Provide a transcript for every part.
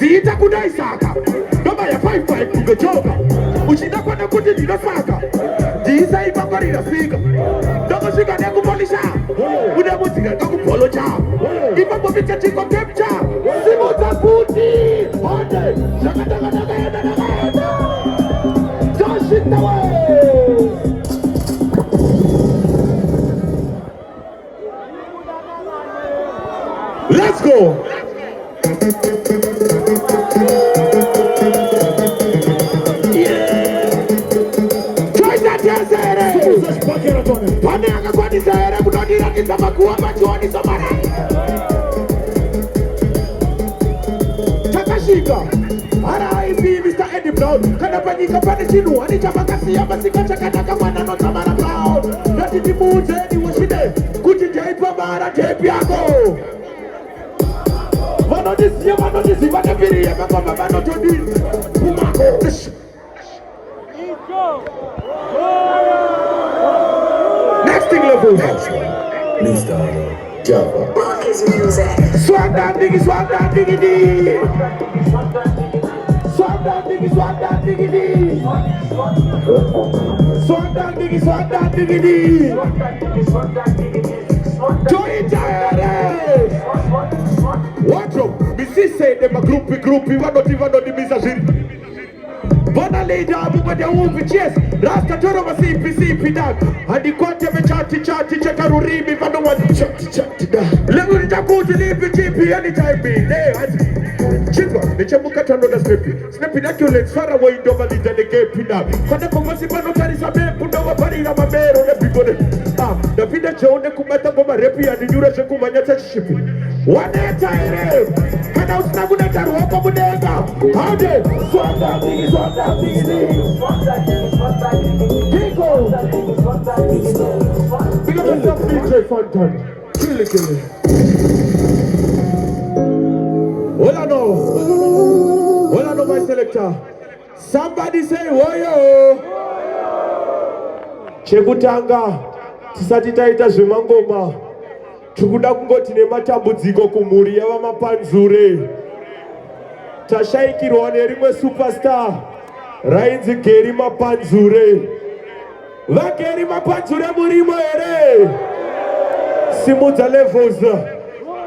Zita kudai saka Noma ya 5-5 kugejoka Uchida kwa na kuti dina saka Jisa ipangari na fika Noma shika ni kupolisha Uda musika kaku polo cha Ipa mbicha chiko kepcha Simuta kuti Honde Shaka daga daga yada daga yada Toshita way Let's go! Yeah! Try that yes, Pananga kwa ni sere, kudodira kisama kuwa machuani samara. Takashinga, R.I.P. Mr. Eddie Brown. Kana panyika pane chinu, ani chabakasi ya masika chakataka mwana no samara Brown. Nati timuze ni washide, kuchijaipa mara tepi yako. Mano disi, bada biri ya kakoma, mano jodi. Pumacol. Next thing level. Mr. Java. Marcus music. Swag that diggy, swag that diggity. Swag that diggy, swag that diggity. Swag that diggy, swag that diggity. Join it, watch up, me see say them a groupie, what not even on the message. Bona leader, abuwa dia uvi chess, rasta toro ma sipi dag. Andi kwate me chati cheka rurimi, vano wa chati da. Lego nitakuti lipi chipi, anytime me, Chingwa, nichemuka tano na Snappy accurates far away, don't believe the gap now. Kone kumasi pano karisa me, puno wa pari na mamero, everybody. The vida chone kumata goma repi, and yura shekumanya shipi. Waneta ere, kana usnabu netaru wako munega. Hade, swanda digi, swanda digi. Kiko. Big up yourself, DJ Fontan. Kill it. All I know, my selector. Somebody say, woyo. Chekutanga, tisati taita zvemangoma. Tukuda kungoti nematambudziko kumhuri yavamapanzure. Tashaikirwa nerimwe superstar. Rainzi Geri Mapanzure. Vageri Mapanzure murimo here. Simudza levels.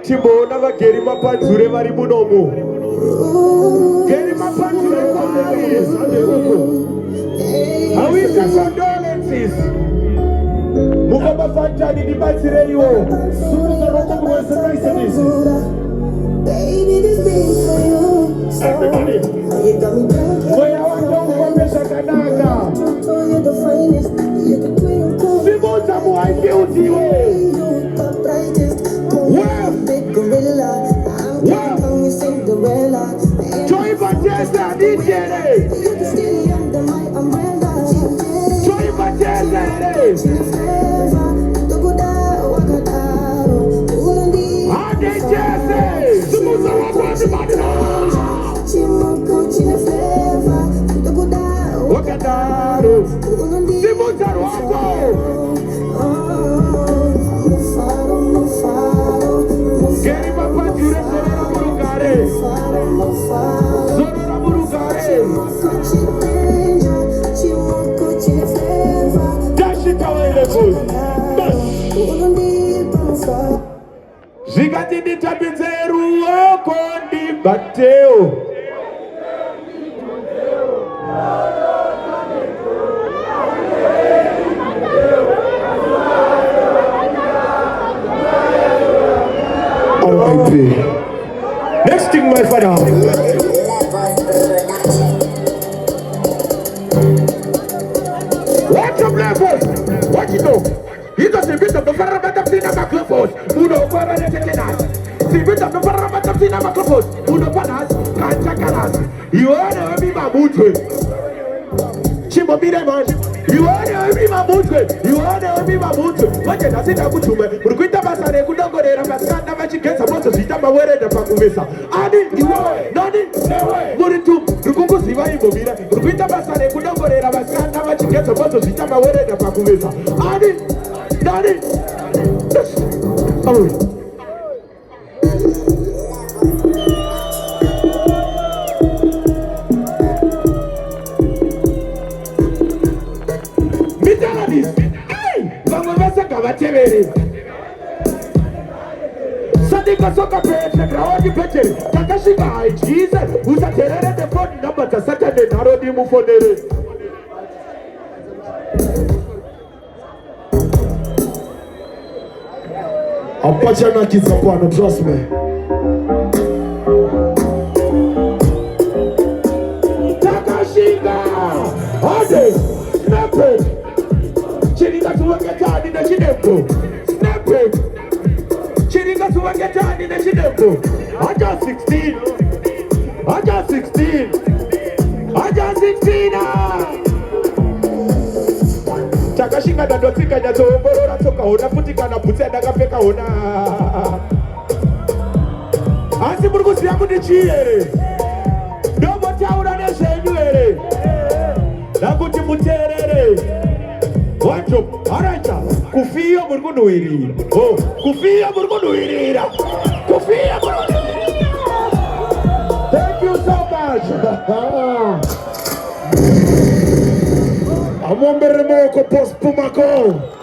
Timbona Vageri Mapanzure vari munomo. Geri Mapanzure how is the condolences? Mukaba Fantani di Batsireyo. Suza Roko baby, this thing for you. Everybody. You got me drunk. Boy, I want to go to Shakanaka. You're the finest. You're the queen. Simota mo I feel you. You're the brightest. Wow. Big gorilla. I'm coming Cinderella. Joy Batista, DJ. You can stay under my umbrella. Joy Batista. Zikatini tabinzeru okondi bateo. R.I.P. Next thing, my father. Watch your levels. What you know? He doesn't beat up the Farabata Pina Maclopos, Uno Paranas. See, beat up the Farabata Pina Maclopos, Uno Panas, Kanchakaras. You are the Abima Mutu. Chimbo Bireman. You are the Abima Mutu. You are the Abima Mutu. What did I say? I put you, Rukuita Basare, Kudogore, Ramasana, Magic, and supposed to sit up away the Pakumesa. Adi, you are, Nani, Muritu, Rukuku Siva, Rukuita Basare, Kudogore, Ramasana, Magic, and supposed to sit up away the Pakumesa. Adi. Daddy! Oh! Muleteri, Takashinga, Jesus, who's a terror the phone number to Saturday, Narodi Mufonere. Apachana Kizapano, trust me. Takashinga, Ode, snap it. Chiringa to work at in the Chinembo, snap it. Chiringa to work at in the Chinembo. I got 16. I got 16. I got 16. Takashinga da dotika ya tombora toka ona putika na putenda kapeka ona. Asi burgusi yangu ni chie. Domo taura ne shenyere. Nakuti muterere. Wacho, aracha. Kufia burgunuiri. Oh, kufia burgunuirira. Kufia burgunuirira. Thank you so much. I'm on the remote post Pumacol.